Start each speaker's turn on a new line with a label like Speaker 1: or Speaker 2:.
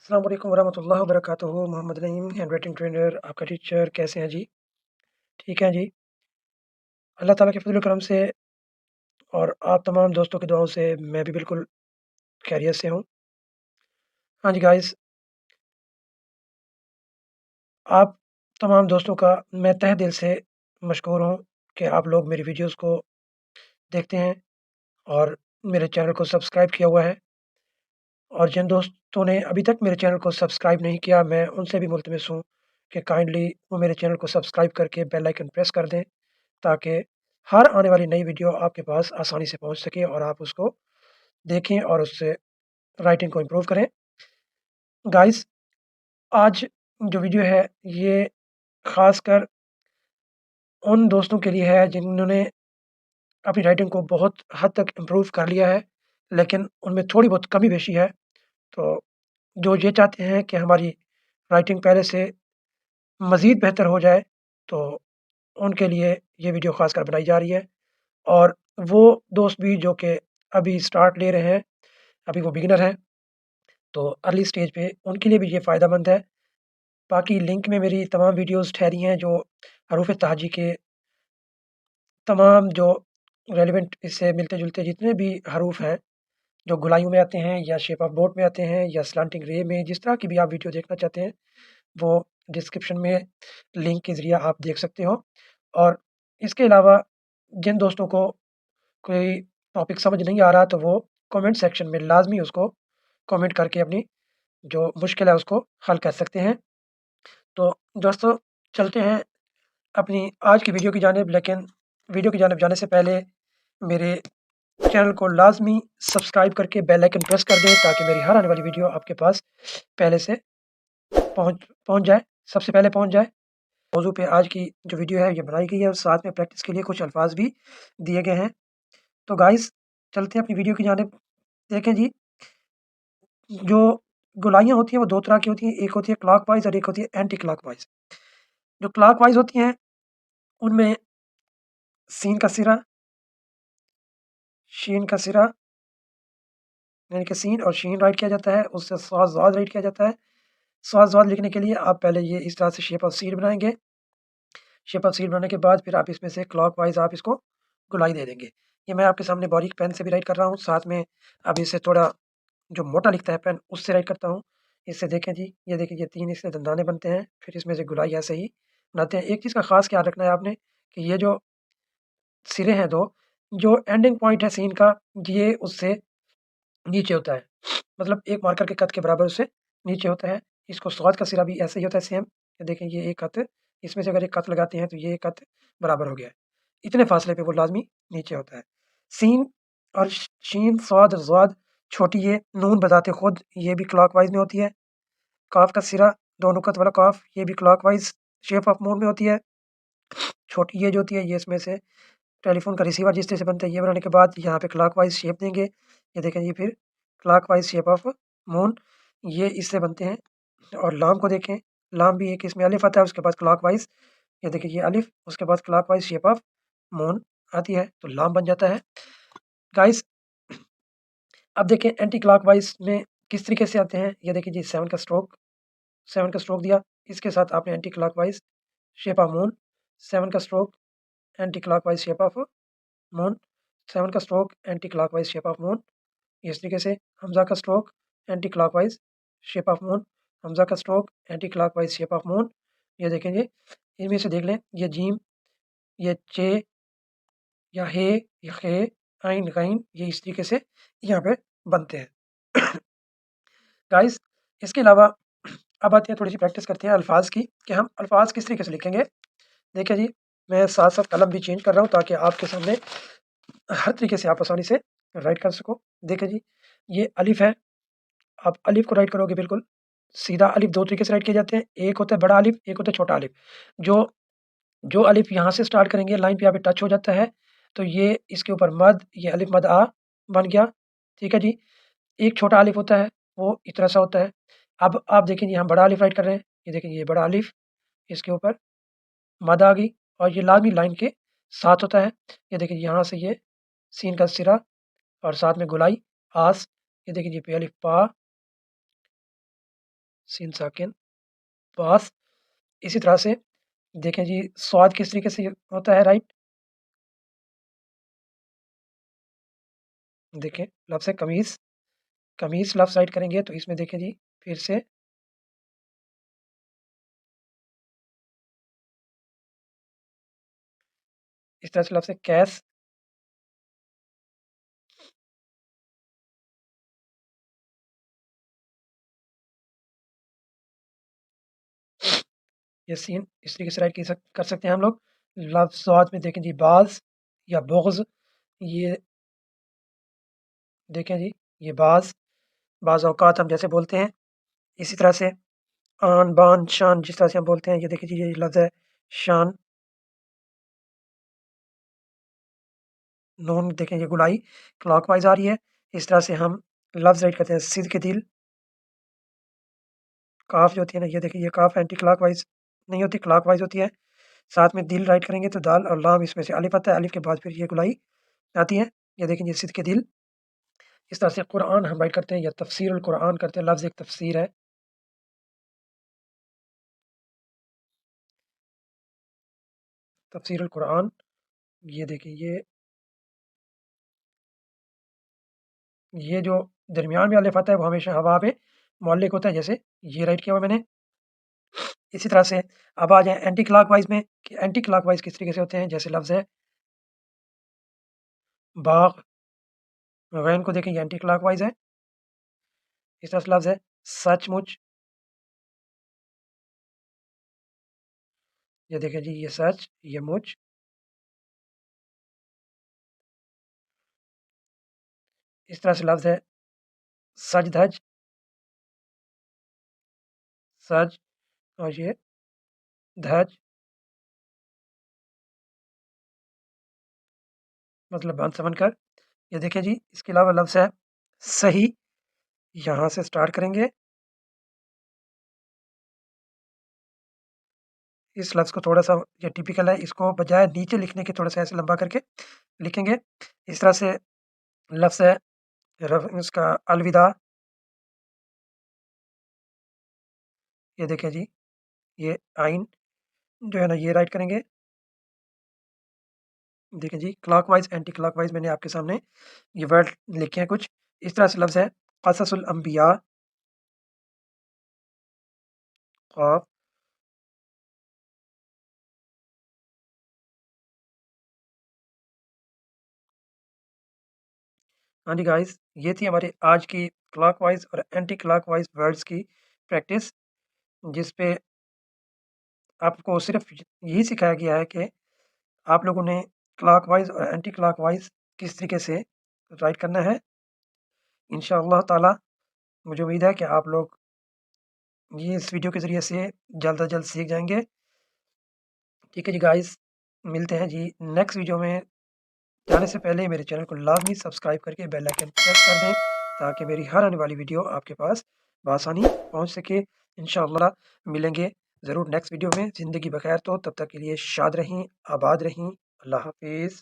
Speaker 1: अस्सलाम वालेकुम वरहमतुल्लाहि वबरकातुहू। मोहम्मद नईम हैंडराइटिंग ट्रेनर, आपका टीचर। कैसे हैं जी? ठीक हैं जी। अल्लाह ताला के फ़ज़ल-ओ-करम से और आप तमाम दोस्तों की दुआओं से मैं भी बिल्कुल खैरियत से हूँ। हाँ जी गाइस, आप तमाम दोस्तों का मैं तहे दिल से मशकूर हूँ कि आप लोग मेरी वीडियोज़ को देखते हैं और मेरे चैनल को सब्सक्राइब किया हुआ है। और जिन दोस्तों ने अभी तक मेरे चैनल को सब्सक्राइब नहीं किया, मैं उनसे भी मुल्तमस हूँ कि काइंडली वो मेरे चैनल को सब्सक्राइब करके बेल आइकन प्रेस कर दें, ताकि हर आने वाली नई वीडियो आपके पास आसानी से पहुँच सके और आप उसको देखें और उससे राइटिंग को इम्प्रूव करें। गाइस, आज जो वीडियो है ये ख़ासकर उन दोस्तों के लिए है जिन्होंने अपनी राइटिंग को बहुत हद तक इम्प्रूव कर लिया है, लेकिन उनमें थोड़ी बहुत कमी-पेशी है। तो जो ये चाहते हैं कि हमारी राइटिंग पहले से मज़ीद बेहतर हो जाए, तो उनके लिए ये वीडियो ख़ासकर बनाई जा रही है। और वो दोस्त भी जो कि अभी स्टार्ट ले रहे हैं, अभी वो बिगिनर हैं, तो अर्ली स्टेज पे उनके लिए भी ये फ़ायदेमंद है। बाकी लिंक में मेरी तमाम वीडियोज़ ठहरी हैं जो हरूफ़ तहजी के तमाम जो रेलेवेंट इससे मिलते-जुलते जितने भी हरूफ़ हैं, जो गोलाइयों में आते हैं या शेप ऑफ़ बोट में आते हैं या स्लैंटिंग रे में, जिस तरह की भी आप वीडियो देखना चाहते हैं, वो डिस्क्रिप्शन में लिंक के ज़रिए आप देख सकते हो। और इसके अलावा जिन दोस्तों को कोई टॉपिक समझ नहीं आ रहा, तो वो कमेंट सेक्शन में लाज़मी उसको कमेंट करके अपनी जो मुश्किल है उसको हल कर सकते हैं। तो दोस्तों, चलते हैं अपनी आज की वीडियो की जानिब, लेकिन वीडियो की जानिब जाने से पहले मेरे चैनल को लाज़मी सब्सक्राइब करके बेल आइकन प्रेस कर दें, ताकि मेरी हर आने वाली वीडियो आपके पास पहले से पहुँच पहुँच जाए, सबसे पहले पहुँच जाए। मौज़ू पे आज की जो वीडियो है ये बनाई गई है और साथ में प्रैक्टिस के लिए कुछ अल्फ़ाज़ भी दिए गए हैं। तो गाइस, चलते हैं अपनी वीडियो की जानिब। देखें जी, जो गोलाइयाँ होती हैं वो 2 तरह की होती हैं, एक होती है क्लॉकवाइज़ और एक होती है एंटी क्लॉकवाइज़। जो क्लॉकवाइज़ होती हैं, उनमें सीन का सिरा, शीन का सिरा, यानी कि सीन और शीन राइट किया जाता है, उससे स्वाद ज़ाद राइट किया जाता है। स्वाद ज़ाद लिखने के लिए आप पहले ये इस तरह से शेप ऑफ़ सील बनाएँगे। शेप ऑफ़ सील बनाने के बाद फिर आप इसमें से क्लॉकवाइज़ आप इसको गोलाई दे देंगे। ये मैं आपके सामने बारीक पेन से भी राइट कर रहा हूँ, साथ में अब इसे थोड़ा जो मोटा लिखता है पेन, उससे राइट करता हूँ। इससे देखें जी, ये देखिए ये 3 इससे दंदाने बनते हैं, फिर इसमें से गोलाई ऐसे ही बनाते हैं। एक चीज़ का ख़ास ख्याल रखना है आपने कि ये जो सिरे हैं 2, जो एंडिंग पॉइंट है सीन का, ये उससे नीचे होता है। मतलब एक मार्कर के कद के बराबर उससे नीचे होता है। इसको स्वाद का सिरा भी ऐसे ही होता है सेम। ये देखें ये एक कत, इसमें से अगर एक कत लगाते हैं तो ये एक कत बराबर हो गया है। इतने फासले पे वो लाज़मी नीचे होता है। सीन और शीन, स्वाद और ज़ाद छोटी ये नून बज़ाते खुद ये भी क्लॉकवाइज़ में होती है। काफ का सिरा, 2 नुकत वाला काफ, ये भी क्लॉकवाइज़ शेप ऑफ मून में होती है। छोटी ये जो होती है ये इसमें से टेलीफ़ोन का रिसीवर जिस तरह से बनता है, ये बनाने के बाद यहाँ पे क्लॉकवाइज़ शेप देंगे। ये देखें ये फिर क्लॉकवाइज़ शेप ऑफ मून, ये इससे बनते हैं। और लाम को देखें, लाम भी एक इसमें अलिफ आता है, उसके बाद क्लॉकवाइज़, ये देखिए ये अलिफ, उसके बाद क्लॉकवाइज़ शेप ऑफ मून आती है, तो लाम बन जाता है। गाइस, अब देखें एंटी क्लॉकवाइज़ में किस तरीके से आते हैं। ये देखिए जी 7 का स्ट्रोक दिया, इसके साथ आपने anti clockwise shape of moon, 7 का stroke, anti clockwise shape of moon, 7 का stroke, anti clockwise shape of moon. इस तरीके से हमज़ा का stroke, anti clockwise shape of moon, हमज़ा का stroke, anti clockwise shape of moon. ये देखेंगे, इनमें से देख लें, ये जीम, ये चे या हे या खे, आइन, गैन, ये इस तरीके से यहाँ पे बनते हैं। गाइस, इसके अलावा अब आते हैं, थोड़ी सी प्रैक्टिस करते हैं अल्फाज की कि हम अल्फाज किस तरीके से लिखेंगे। देखिए जी, मैं साथ साथ कलम भी चेंज कर रहा हूँ ताकि आपके सामने हर तरीके से आप आसानी से राइट कर सको। देखिए जी, ये अलिफ है, आप अलिफ को राइट करोगे बिल्कुल सीधा। अलिफ 2 तरीके से राइट किए जाते हैं, एक होता है बड़ा अलिफ, एक होता है छोटा अलिफ। जो जो अलिफ यहाँ से स्टार्ट करेंगे, लाइन पे यहाँ पे टच हो जाता है, तो ये इसके ऊपर मद, ये अलिफ मद आ बन गया। ठीक है जी। एक छोटा अलिफ होता है, वो इस तरह सा होता है। अब आप देखेंगे हम बड़ा अलिफ राइट कर रहे हैं, ये देखिए ये बड़ा अलिफ, इसके ऊपर मद आ गई और ये लाज़मी लाइन के साथ होता है। ये देखिए यहाँ से ये सीन का सिरा और साथ में गोलाई, आस, ये देखिए ये पे अलिफ पा, सीन साकिन पास। इसी तरह से देखें जी स्वाद किस तरीके से होता है राइट। देखें लफ्ज़ है कमीज़, कमीज़ लफ्ज़ राइट करेंगे तो इसमें देखें जी फिर से इस तरह से लफ्ज़ है कैस। ये सीन इस तरीके से राइट कर सकते हैं हम लोग। लफ्ज़ स्वाद में देखें जी बाज़ या बुग़्ज़, ये देखें जी ये बाज़ औक़ात हम जैसे बोलते हैं। इसी तरह से आन, बान, शान जिस तरह से हम बोलते हैं, ये देखिए जी ये लफ्ज़ है शान। नून देखें ये गुलाई क्लॉकवाइज़ आ रही है। इस तरह से हम लफ्ज़ राइट करते हैं सिद के दिल। काफ़ जो होती है ना, ये देखिए ये काफ़ एंटी क्लॉकवाइज़ नहीं होती, क्लॉकवाइज़ होती है। साथ में दिल राइट करेंगे तो दाल और लाम इसमें से अलिफ आता है, अलिफ के बाद फिर ये गुलाई आती है। ये देखिए ये सिद के दिल। इस तरह से कुरान हम राइट करते हैं या तफ़सीरुल कुरान करते हैं, लफ्ज़ एक तफ़सीर है। तफ़सीरुल कुरान, ये देखिए ये जो दरमियान में अलिफ आता है वो हमेशा हवा पे मुअल्लिक़ होता है, जैसे ये राइट किया हुआ मैंने। इसी तरह से अब आ जाएँ एंटी क्लॉकवाइज़ में कि एंटी क्लॉकवाइज़ किस तरीके से होते हैं, जैसे लफ्ज़ है बाग़, गैन को देखें ये एंटी क्लॉकवाइज़ है। इस तरह से लफ्ज़ है सचमुच, ये देखें जी ये सच, ये मुच। इस तरह से लफ्ज़ है सज-धज, सज और ये धज मतलब बन-समझ कर। ये देखिए जी इसके अलावा लफ्ज़ है सही, यहाँ से स्टार्ट करेंगे। इस लफ्ज़ को थोड़ा-सा ये टिपिकल है, इसको बजाय नीचे लिखने के थोड़ा-सा ऐसे लंबा करके लिखेंगे। इस तरह से लफ्ज़ है इसका अलविदा। ये देखें जी ये आइन जो है ना ये राइट करेंगे। देखें जी क्लॉकवाइज़, एंटी क्लॉकवाइज़ मैंने आपके सामने ये वर्ड लिखे हैं कुछ। इस तरह से लफ्ज़ है क़ससुल अंबिया, क़ाफ। हाँ जी गाइस, ये थी हमारी आज की क्लॉकवाइज़ और एंटी क्लॉकवाइज़ वर्ड्स की प्रैक्टिस, जिस पे आपको सिर्फ़ यही सिखाया गया है कि आप लोगों ने क्लॉकवाइज़ और एंटी क्लॉकवाइज़ किस तरीके से राइट करना है। इंशाअल्लाह ताला मुझे उम्मीद है कि आप लोग ये इस वीडियो के ज़रिए से जल्द से जल्द सीख जाएँगे। ठीक है जी गाइस, मिलते हैं जी नेक्स्ट वीडियो में। जाने से पहले मेरे चैनल को लाज़मी सब्सक्राइब करके बेल आइकन प्रेस कर दें, ताकि मेरी हर आने वाली वीडियो आपके पास बआसानी पहुँच सके। इंशाअल्लाह मिलेंगे ज़रूर नेक्स्ट वीडियो में। ज़िंदगी बख़ैर तो तब तक के लिए शाद रहें, आबाद रहें। अल्लाह हाफ़िज़।